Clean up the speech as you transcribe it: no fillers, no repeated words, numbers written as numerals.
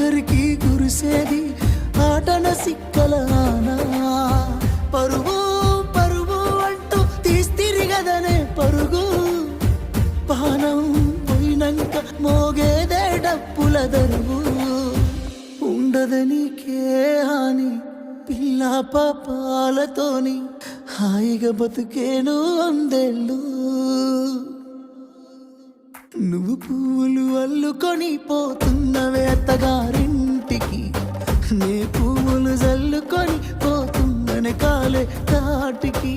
ఆఖరికి కురిసేది ఆటన సిక్కలానా. పరువు పరువు అంటూ తీస్తిరిగదనే పరుగు, పానం పోయినంక మోగేదే డప్పుల దరువు. ఉండదనికే హాని పిల్ల పాపాలతోని, హాయిగా బతుకేను వందేళ్ళు. నువ్వు పువ్వులు అల్లుకొని పోతున్నవే అత్తగారింటికి, నే పువ్వులు జల్లుకొని పోతున్ననే కాలే తాటికి.